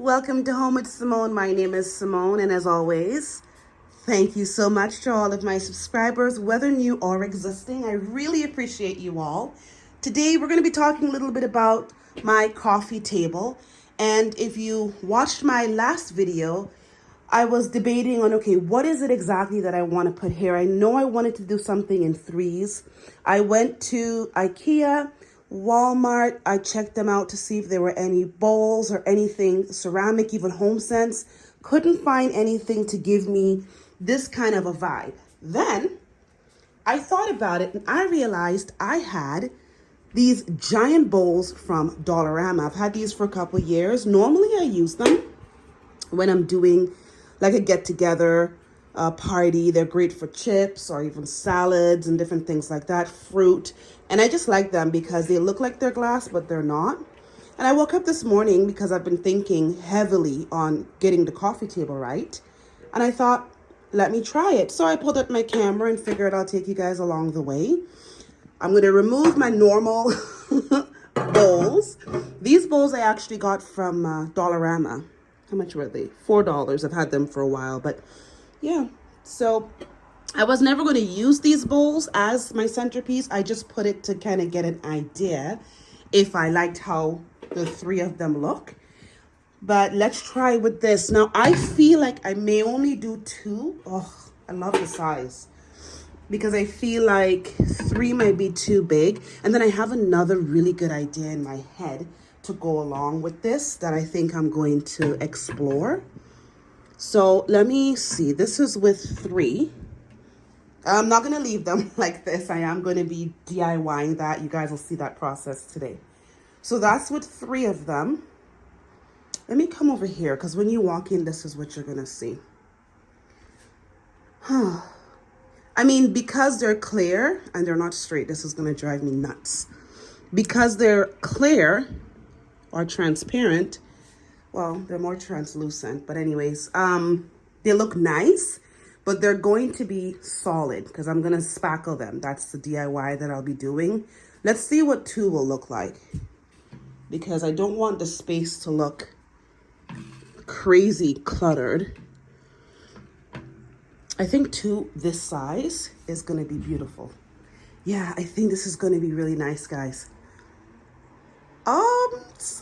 Welcome to Home with Simone. My name is Simone, and as always, thank you so much to all of my subscribers, whether new or existing. I really appreciate you all. Today, we're going to be talking a little bit about my coffee table. And if you watched my last video, I was debating on, okay, what is it exactly that I want to put here? I know I wanted to do something in threes. I went to IKEA, Walmart. I checked them out to see if there were any bowls or anything ceramic, even HomeSense. Couldn't find anything to give me this kind of a vibe. Then I thought about it and I realized I had these giant bowls from Dollarama. I've had these for a couple years. Normally I use them when I'm doing like a get together party. They're great for chips or even salads and different things like that, fruit. And I just like them because they look like they're glass, but they're not. And I woke up this morning because I've been thinking heavily on getting the coffee table right. And I thought, let me try it. So I pulled up my camera and figured I'll take you guys along the way. I'm going to remove my normal bowls. These bowls I actually got from Dollarama. How much were they? $4. I've had them for a while, but yeah. So I was never going to use these bowls as my centerpiece. I just put it to kind of get an idea if I liked how the three of them look. But let's try with this. Now, I feel like I may only do two. Oh, I love the size. Because I feel like three might be too big. And then I have another really good idea in my head to go along with this that I think I'm going to explore. So let me see. This is with three. I'm not going to leave them like this. I am going to be DIYing that. You guys will see that process today. So that's with three of them. Let me come over here because when you walk in, this is what you're going to see. I mean, because they're clear and they're not straight, this is going to drive me nuts. Because they're clear or transparent, well, they're more translucent, but anyways, they look nice, but they're going to be solid because I'm going to spackle them. That's the DIY that I'll be doing. Let's see what two will look like because I don't want the space to look crazy cluttered. I think two this size is going to be beautiful. Yeah, I think this is going to be really nice, guys.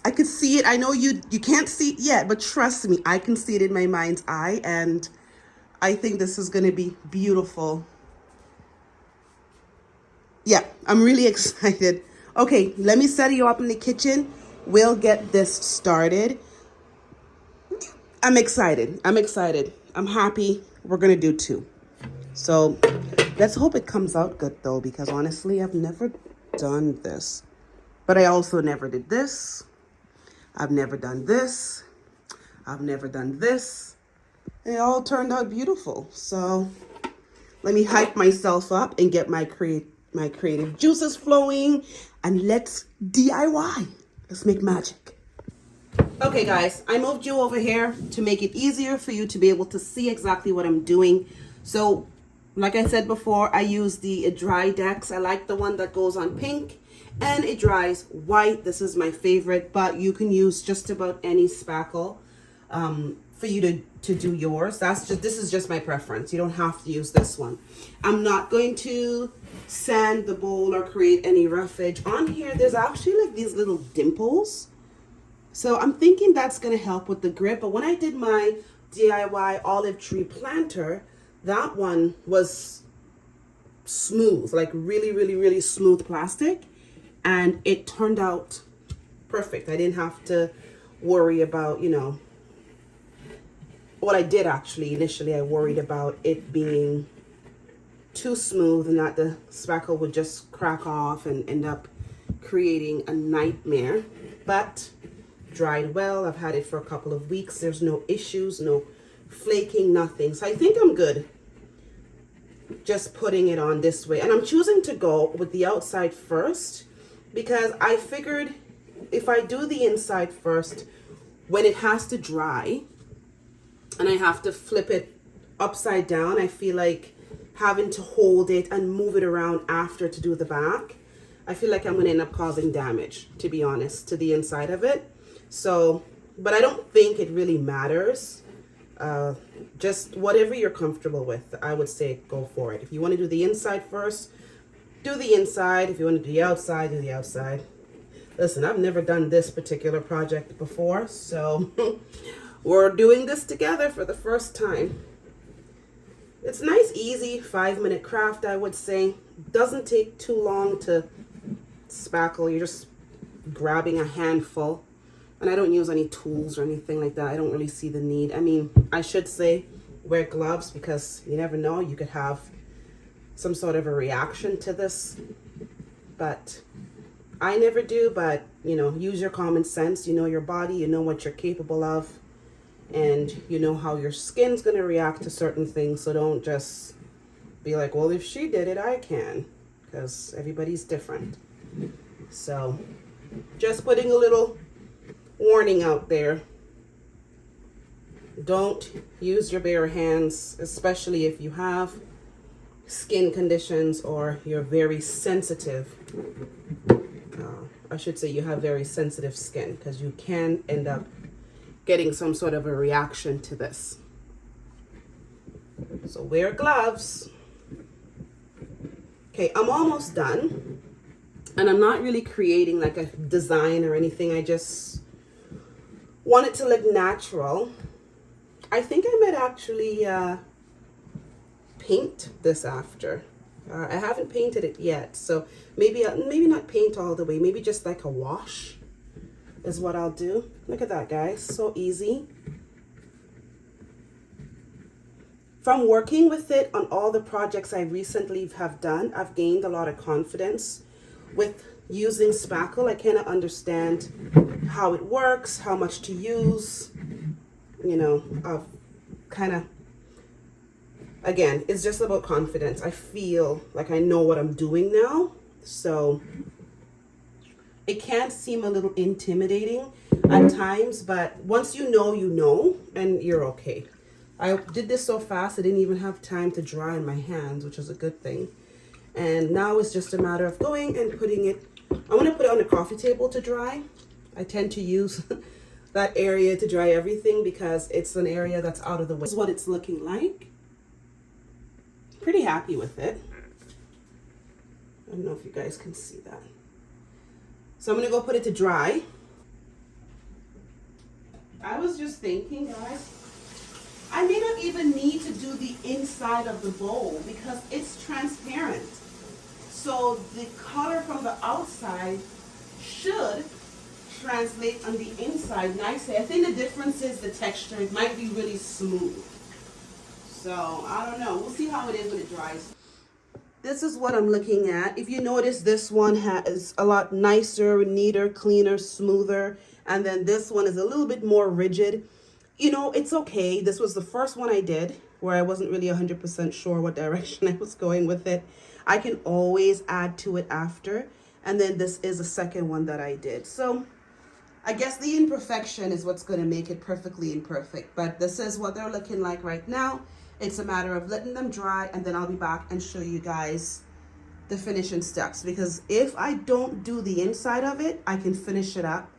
I could see it. I know you can't see it yet, but trust me, I can see it in my mind's eye, and I think this is going to be beautiful. Yeah, I'm really excited. Okay, let me set you up in the kitchen. We'll get this started. I'm excited. I'm happy. We're going to do two. So let's hope it comes out good, though, because honestly, I've never done this. But I also never did this. I've never done this. I've never done this. It all turned out beautiful. So let me hype myself up and get my creative juices flowing. And let's DIY. Let's make magic. Okay, guys, I moved you over here to make it easier for you to be able to see exactly what I'm doing. So like I said before, I use the dry decks. I like the one that goes on pink and it dries white. This is my favorite, but you can use just about any spackle for you to do yours. This is just my preference. You don't have to use this one. I'm not going to sand the bowl or create any roughage. On here, there's actually like these little dimples. So I'm thinking that's going to help with the grip. But when I did my DIY olive tree planter, that one was smooth, like really, really, really smooth plastic. And it turned out perfect. I didn't have to worry about, what I did actually. Initially, I worried about it being too smooth and that the spackle would just crack off and end up creating a nightmare. But dried well. I've had it for a couple of weeks. There's no issues, no flaking, nothing. So I think I'm good just putting it on this way. And I'm choosing to go with the outside first because I figured if I do the inside first, when it has to dry and I have to flip it upside down, I feel like having to hold it and move it around after to do the back, I feel like I'm going to end up causing damage, to be honest, to the inside of it. So but I don't think it really matters. Just whatever you're comfortable with, I would say go for it. If you want to do the inside first, do the inside. If you want to do the outside, do the outside. Listen, I've never done this particular project before, so we're doing this together for the first time. It's nice, easy, 5-minute craft, I would say. Doesn't take too long to spackle. You're just grabbing a handful. And I don't use any tools or anything like that. I don't really see the need. I mean, I should say wear gloves because you never know. You could have some sort of a reaction to this. But I never do. But, you know, use your common sense. You know your body. You know what you're capable of. And you know how your skin's going to react to certain things. So don't just be like, well, if she did it, I can. Because everybody's different. So just putting a little warning out there. Don't use your bare hands, especially if you have skin conditions or you're very sensitive. I should say you have very sensitive skin, because you can end up getting some sort of a reaction to this. So wear gloves. Okay, I'm almost done. And I'm not really creating like a design or anything. I just want it to look natural. I think I might actually paint this after. I haven't painted it yet, so maybe not paint all the way. Maybe just like a wash is what I'll do. Look at that, guys. So easy. From working with it on all the projects I recently have done, I've gained a lot of confidence with using spackle. I kind of understand how it works, how much to use. You know, I've kind of, again, it's just about confidence. I feel like I know what I'm doing now. So it can seem a little intimidating at times, but once you know, and you're okay. I did this so fast, I didn't even have time to dry in my hands, which is a good thing. And now it's just a matter of going and putting it, I want to put it on the coffee table to dry. I tend to use that area to dry everything because it's an area that's out of the way. This is what it's looking like. Pretty happy with it. I don't know if you guys can see that. So I'm going to go put it to dry. I was just thinking, guys, I may not even need to do the inside of the bowl because it's transparent. So the color from the outside should translate on the inside nicely. I think the difference is the texture. It might be really smooth. So I don't know. We'll see how it is when it dries. This is what I'm looking at. If you notice, this one is a lot nicer, neater, cleaner, smoother. And then this one is a little bit more rigid. You know, it's okay. This was the first one I did where I wasn't really 100% sure what direction I was going with it. I can always add to it after. And then this is the second one that I did. So I guess the imperfection is what's going to make it perfectly imperfect. But this is what they're looking like right now. It's a matter of letting them dry, and then I'll be back and show you guys the finishing steps. Because if I don't do the inside of it, I can finish it up.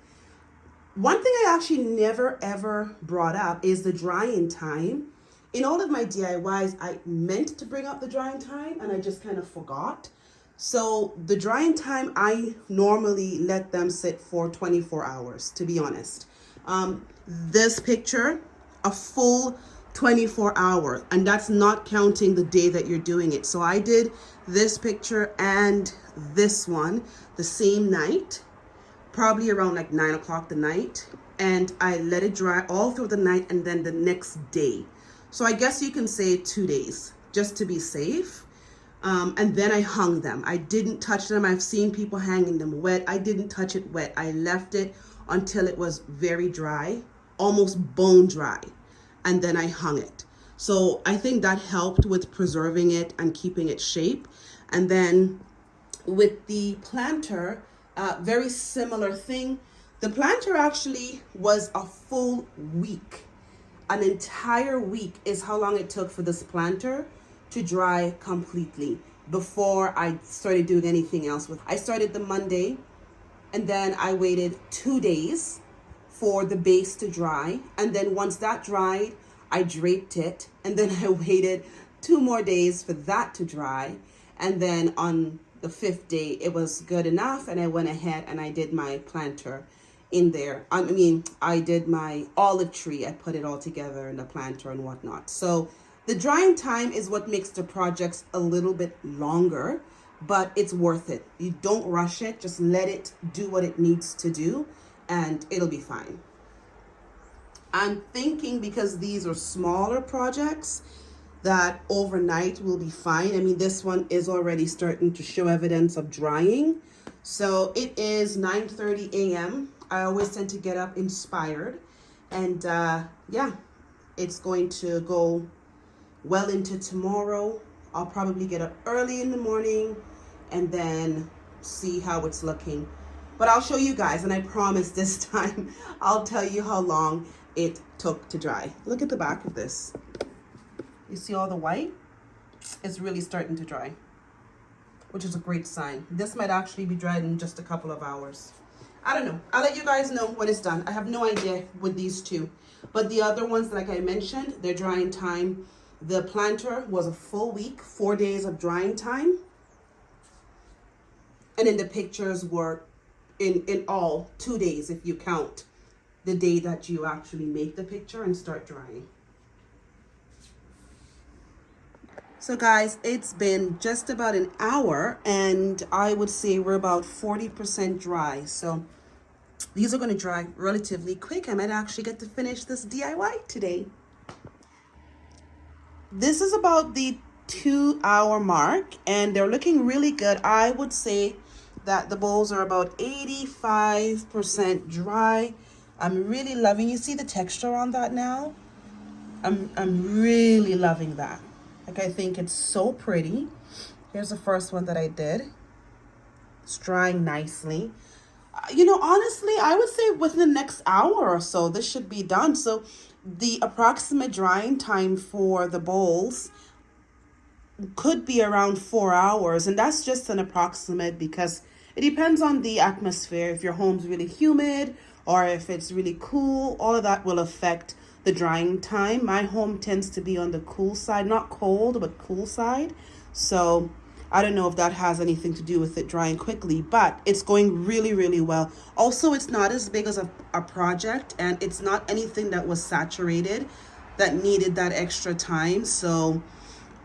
One thing I actually never ever brought up is the drying time. In all of my DIYs, I meant to bring up the drying time and I just kind of forgot. So the drying time, I normally let them sit for 24 hours, to be honest. This picture, a full 24 hours, and that's not counting the day that you're doing it. So I did this picture and this one the same night, probably around like 9 o'clock the night, and I let it dry all through the night and then the next day. So I guess you can say 2 days just to be safe. And then I hung them. I didn't touch them. I've seen people hanging them wet. I didn't touch it wet. I left it until it was very dry, almost bone dry. And then I hung it. So I think that helped with preserving it and keeping its shape. And then with the planter, very similar thing. The planter actually was a full week. An entire week is how long it took for this planter to dry completely before I started doing anything else with. I started the Monday, and then I waited 2 days for the base to dry. And then once that dried, I draped it. And then I waited 2 more days for that to dry. And then on the 5th day, it was good enough. And I went ahead and I did my planter in there. I did my olive tree. I put it all together in the planter and whatnot. So the drying time is what makes the projects a little bit longer, but it's worth it. You don't rush it. Just let it do what it needs to do and it'll be fine. I'm thinking because these are smaller projects that overnight will be fine. I mean, this one is already starting to show evidence of drying. So it is 9:30 a.m. I always tend to get up inspired. And yeah, it's going to go well into tomorrow. I'll probably get up early in the morning and then see how it's looking. But I'll show you guys, and I promise this time I'll tell you how long it took to dry. Look at the back of this. You see all the white? It's really starting to dry, which is a great sign. This might actually be dried in just a couple of hours. I don't know. I'll let you guys know when it's done. I have no idea with these two. But the other ones, like I mentioned, their drying time, the planter was a full week, 4 days of drying time. And then the pictures were in all 2 days if you count the day that you actually make the picture and start drying. So guys, it's been just about an hour and I would say we're about 40% dry. So these are going to dry relatively quick. I might actually get to finish this DIY today. This is about the 2-hour mark and they're looking really good. I would say that the bowls are about 85% dry. I'm really loving, you see the texture on that now? I'm really loving that. Like, I think it's so pretty. Here's the first one that I did. It's drying nicely. You know, honestly, I would say within the next hour or so, this should be done. So the approximate drying time for the bowls could be around 4 hours. And that's just an approximate because it depends on the atmosphere. If your home's really humid or if it's really cool, all of that will affect the drying time. My home tends to be on the cool side, not cold, but cool side. So I don't know if that has anything to do with it drying quickly, but it's going really, really well. Also, it's not as big as a project and it's not anything that was saturated that needed that extra time. So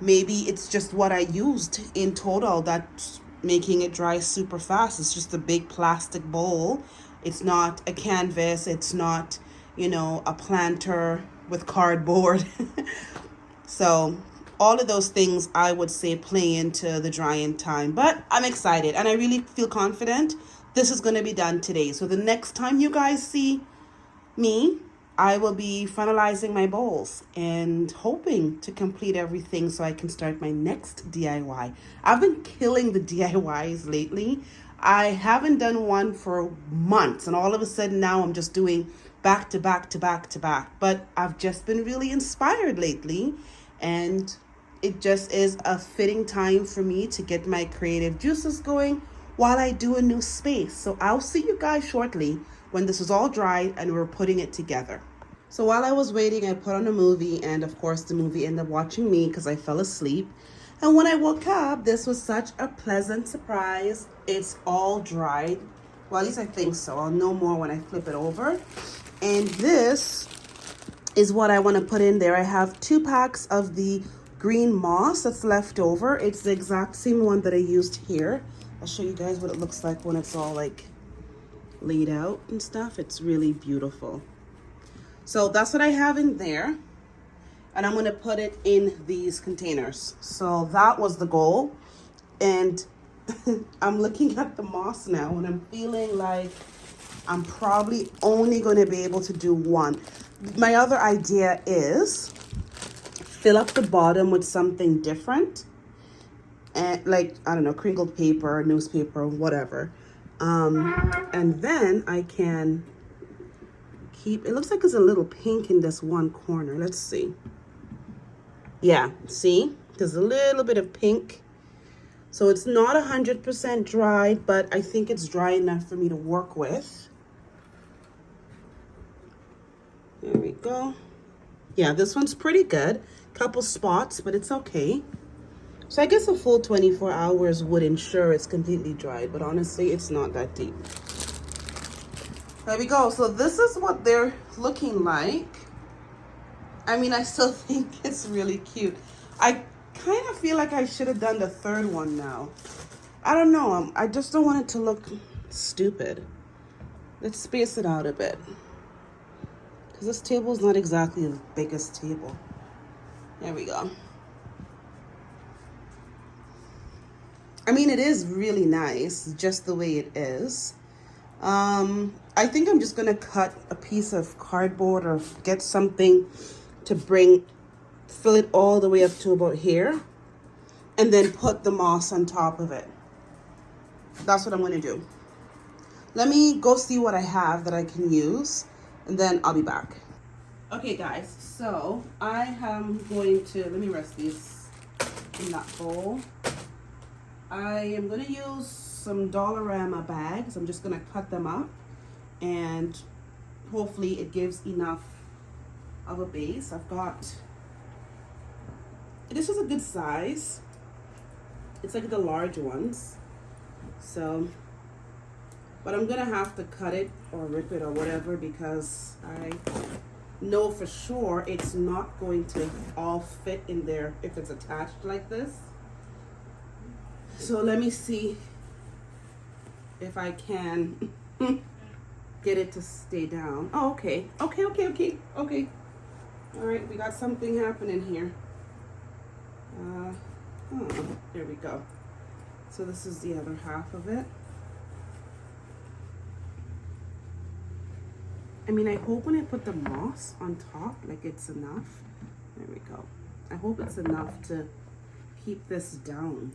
maybe it's just what I used in total that's making it dry super fast. It's just a big plastic bowl. It's not a canvas. It's not, you know, a planter with cardboard. So all of those things I would say play into the drying time, but I'm excited and I really feel confident this is going to be done today. So the next time you guys see me, I will be finalizing my bowls and hoping to complete everything so I can start my next DIY. I've been killing the DIYs lately. I haven't done one for months and all of a sudden now I'm just doing back to back to back to back. But I've just been really inspired lately and it just is a fitting time for me to get my creative juices going while I do a new space. So I'll see you guys shortly when this is all dried and we're putting it together. So while I was waiting, I put on a movie and of course the movie ended up watching me because I fell asleep. And when I woke up, this was such a pleasant surprise. It's all dried. Well, at least I think so. I'll know more when I flip it over. And this is what I want to put in there. I have 2 packs of the green moss that's left over. It's the exact same one that I used here. I'll show you guys what it looks like when it's all like laid out and stuff. It's really beautiful. So that's what I have in there. And I'm going to put it in these containers. So that was the goal. And I'm looking at the moss now and I'm feeling like I'm probably only going to be able to do one. My other idea is fill up the bottom with something different. And like, I don't know, crinkled paper, newspaper, whatever. And then I can keep, it looks like there's a little pink in this one corner. Let's see. Yeah, see? There's a little bit of pink. So it's not 100% dried, but I think it's dry enough for me to work with. There we go. Yeah, this one's pretty good. Couple spots, but it's okay. So I guess a full 24 hours would ensure it's completely dried, but honestly, it's not that deep. There we go. So this is what they're looking like. I mean, I still think it's really cute. I kind of feel like I should have done the third one now. I don't know. I just don't want it to look stupid. Let's space it out a bit. Because this table is not exactly the biggest table. There we go. I mean, it is really nice, just the way it is. I think I'm just gonna cut a piece of cardboard or get something to fill it all the way up to about here, and then put the moss on top of it. That's what I'm gonna do. Let me go see what I have that I can use, and then I'll be back. Okay guys, so I am going to, let me rest these in that bowl. I am going to use some Dollarama bags. I'm just going to cut them up, and hopefully it gives enough of a base. I've got, this is a good size. It's like the large ones. So, but I'm going to have to cut it or rip it or whatever, because I know for sure it's not going to all fit in there if it's attached like this. So let me see if I can get it to stay down. Oh, okay. Okay. All right, we got something happening here. There we go. So this is the other half of it. I mean, I hope when I put the moss on top, like it's enough. There we go. I hope it's enough to keep this down.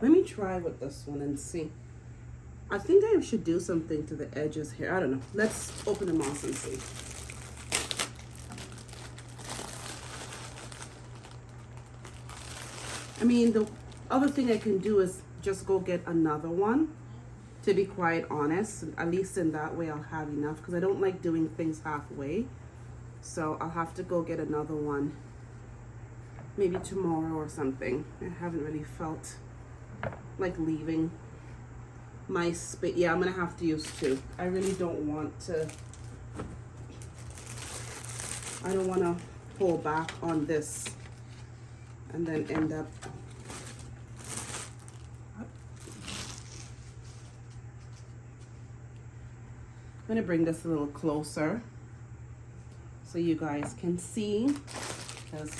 Let me try with this one and see. I think I should do something to the edges here. I don't know. Let's open the moss and see. I mean, the other thing I can do is just go get another one, to be quite honest. At least in that way I'll have enough, because I don't like doing things halfway. So I'll have to go get another one maybe tomorrow or something. I haven't really felt like leaving my space. Yeah, I'm gonna have to use two. I really don't want to, I don't want to pull back on this and then end up I'm gonna bring this a little closer so you guys can see, because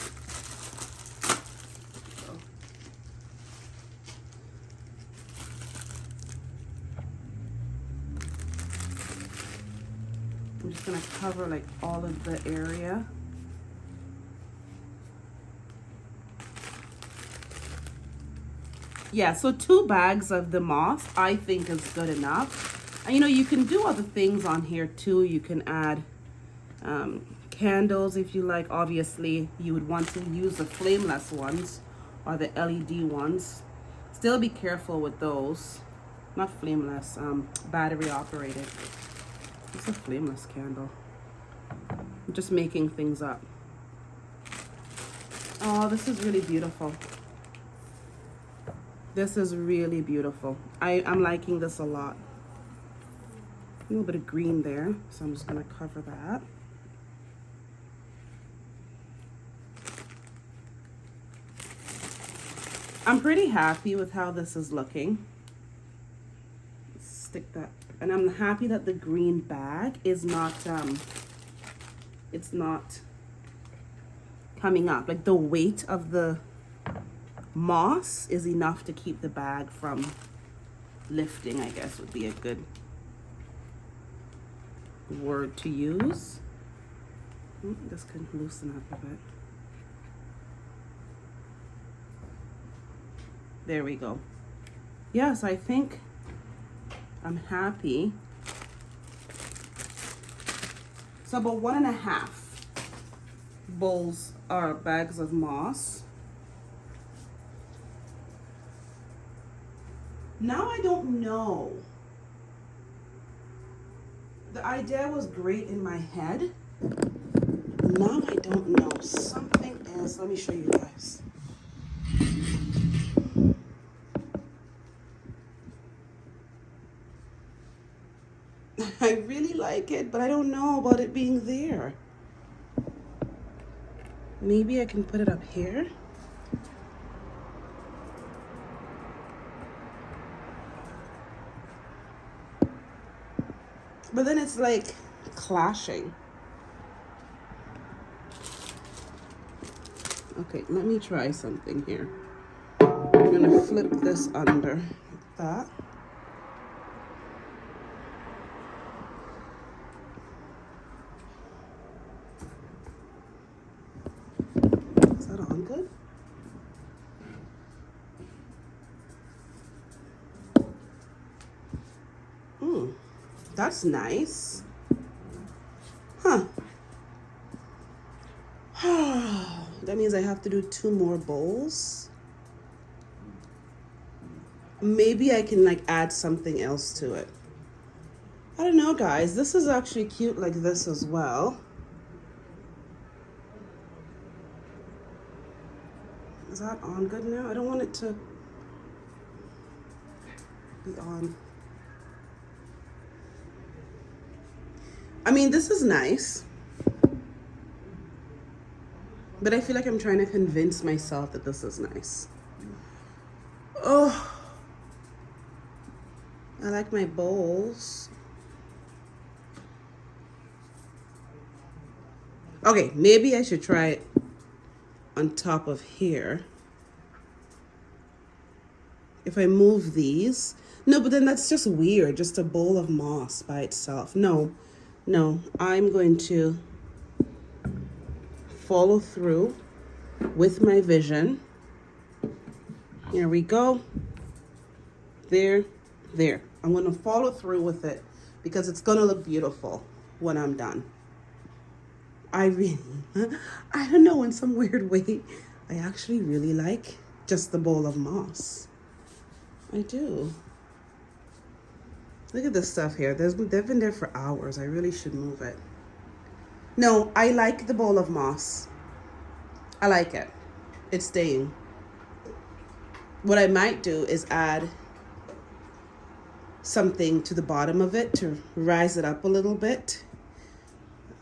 I'm just gonna cover like all of the area. Yeah, so 2 bags of the moss I think is good enough. And you know, you can do other things on here too. You can add candles if you like. Obviously, you would want to use the flameless ones or the LED ones. Still be careful with those. Not flameless, battery operated. It's a flameless candle. I'm just making things up. Oh, this is really beautiful. This is really beautiful. I'm liking this a lot. A little bit of green there, so I'm just gonna cover that. I'm pretty happy with how this is looking. Let's stick that, and I'm happy that the green bag is not, it's not coming up. Like the weight of the moss is enough to keep the bag from lifting, I guess would be a good word to use. This can loosen up a bit. There we go. Yes, I think I'm happy. So about 1.5 bowls or bags of moss. Now I don't know. The idea was great in my head. Now I don't know. Something else. Let me show you guys. I really like it, but I don't know about it being there. Maybe I can put it up here. But then it's like clashing. Okay, let me try something here. I'm gonna flip this under like that. Is that on good? That's nice. Huh. That means I have to do 2 more bowls. Maybe I can like add something else to it. I don't know, guys. This is actually cute like this as well. Is that on good now? I don't want it to be on. I mean, this is nice. But I feel like I'm trying to convince myself that this is nice. Oh, I like my bowls. Okay, maybe I should try it on top of here. If I move these. No, but then that's just weird. Just a bowl of moss by itself. No, I'm going to follow through with my vision. Here we go. There. I'm going to follow through with it because it's going to look beautiful when I'm done. I don't know, in some weird way, I actually really like just the bowl of moss. I do. Look at this stuff here. They've been there for hours. I really should move it. No, I like the bowl of moss. I like it. It's staying. What I might do is add something to the bottom of it to rise it up a little bit.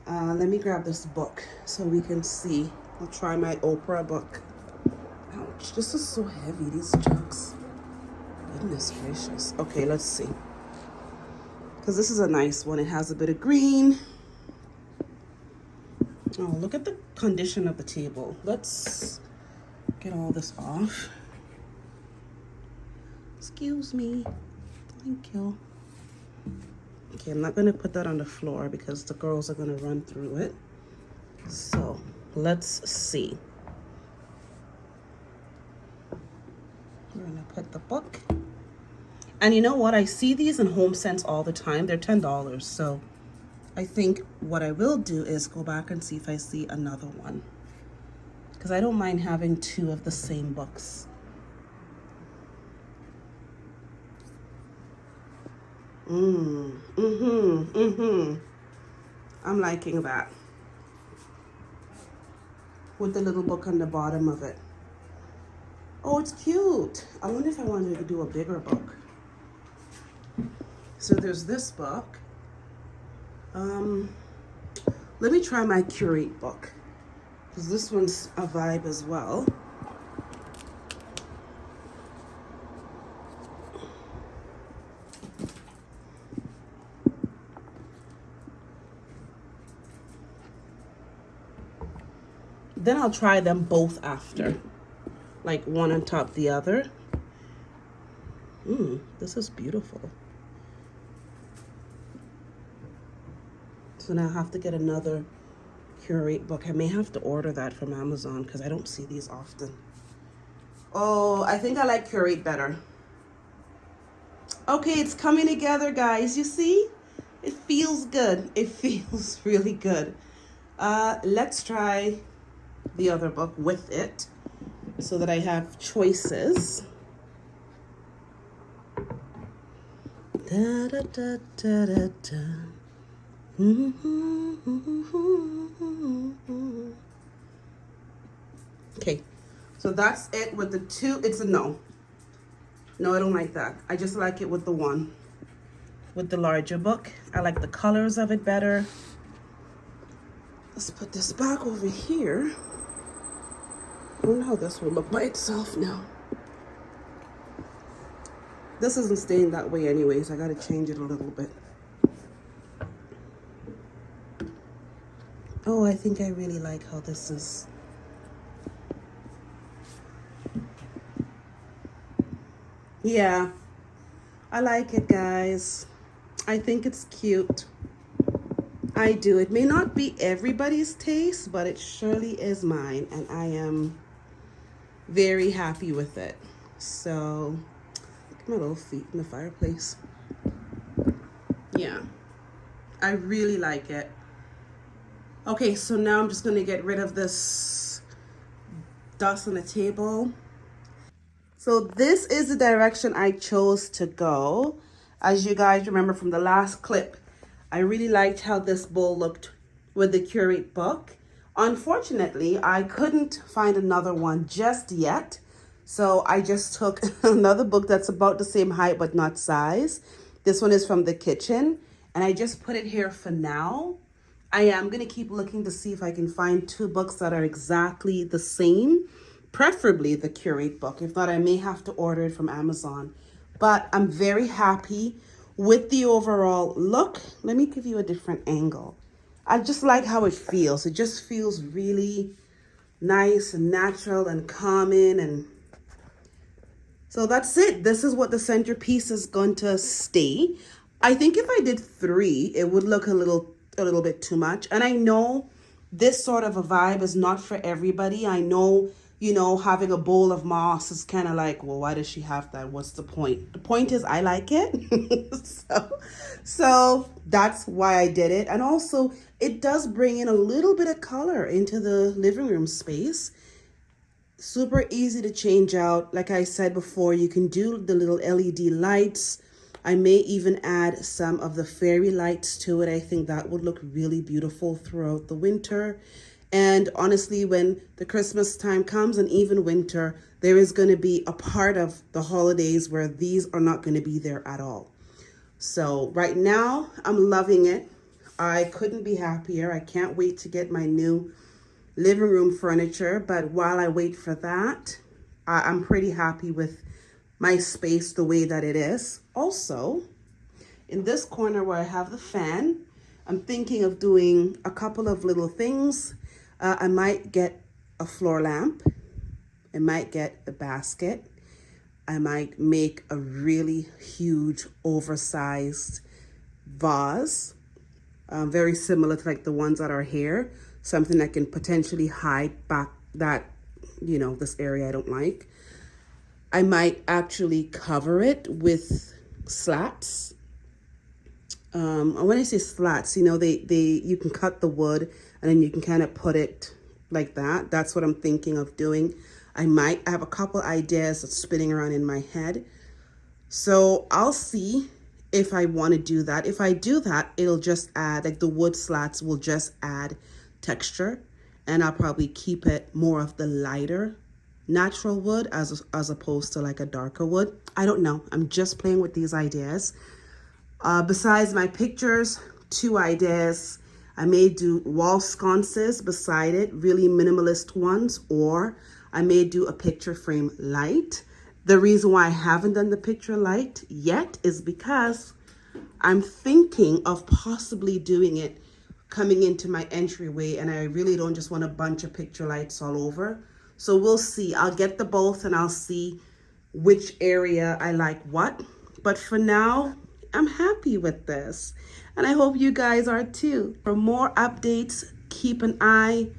Let me grab this book so we can see. I'll try my Oprah book. Ouch, this is so heavy, these jugs. Goodness gracious. Okay, let's see. Because this is a nice one. It has a bit of green. Oh, look at the condition of the table. Let's get all this off. Excuse me. Thank you. Okay, I'm not going to put that on the floor because the girls are going to run through it. So, let's see. We're going to put the book. And you know what? I see these in HomeSense all the time. They're $10. So, I think what I will do is go back and see if I see another one. Because I don't mind having 2 of the same books. I'm liking that. With the little book on the bottom of it. Oh, it's cute. I wonder if I wanted to do a bigger book. So there's this book. Let me try my Curate book. Because this one's a vibe as well. Then I'll try them both after. Like one on top of the other. This is beautiful. So now I have to get another Curate book. I may have to order that from Amazon because I don't see these often. Oh, I think I like Curate better. Okay, it's coming together, guys. You see? It feels good. It feels really good. Let's try the other book with it so that I have choices. Da, da, da, da, da, da. Okay, so that's it with the two. It's a no. No, I don't like that. I just like it with the one. With the larger book. I like the colors of it better. Let's put this back over here. I don't know how this will look by itself now. This isn't staying that way anyways. I gotta change it a little bit. Oh, I think I really like how this is. Yeah, I like it, guys. I think it's cute. I do. It may not be everybody's taste, but it surely is mine, and I am very happy with it. So, look at my little feet in the fireplace. Yeah, I really like it. Okay, so now I'm just gonna get rid of this dust on the table. So this is the direction I chose to go. As you guys remember from the last clip, I really liked how this bowl looked with the Curate book. Unfortunately, I couldn't find another one just yet. So I just took another book that's about the same height but not size. This one is from the kitchen, and I just put it here for now. I am going to keep looking to see if I can find two books that are exactly the same, preferably the Curate book. If not, I may have to order it from Amazon. But I'm very happy with the overall look. Let me give you a different angle. I just like how it feels. It just feels really nice and natural and calming. And so that's it. This is what the centerpiece is going to stay. I think if I did 3, it would look a little bit too much. And I know this sort of a vibe is not for everybody. I know, you know, having a bowl of moss is kind of like, well, why does she have that? What's the point? The point is I like it. so that's why I did it. And also it does bring in a little bit of color into the living room space. Super easy to change out. Like I said before, you can do the little LED lights. I may even add some of the fairy lights to it. I think that would look really beautiful throughout the winter. And honestly, when the Christmas time comes and even winter, there is going to be a part of the holidays where these are not going to be there at all. So right now, I'm loving it. I couldn't be happier. I can't wait to get my new living room furniture. But while I wait for that, I'm pretty happy with my space the way that it is. Also, in this corner where I have the fan, I'm thinking of doing a couple of little things. I might get a floor lamp. I might get a basket. I might make a really huge oversized vase, very similar to like the ones that are here. Something that can potentially hide back that, you know, this area I don't like. I might actually cover it with slats. And when I say slats, you know, you can cut the wood and then you can kind of put it like that. That's what I'm thinking of doing. I have a couple ideas that's spinning around in my head. So I'll see if I want to do that. If I do that, it'll just add, like the wood slats will just add texture, and I'll probably keep it more of the lighter natural wood as opposed to like a darker wood. I don't know. I'm just playing with these ideas. Besides my pictures, 2 ideas. I may do wall sconces beside it, really minimalist ones, or I may do a picture frame light. The reason why I haven't done the picture light yet is because I'm thinking of possibly doing it coming into my entryway, and I really don't just want a bunch of picture lights all over. So we'll see. I'll get the both and I'll see which area I like what. But for now, I'm happy with this. And I hope you guys are too. For more updates, keep an eye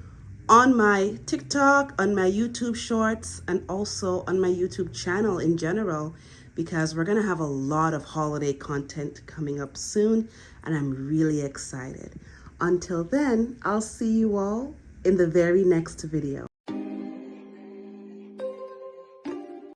on my TikTok, on my YouTube shorts, and also on my YouTube channel in general, because we're gonna have a lot of holiday content coming up soon, and I'm really excited. Until then, I'll see you all in the very next video.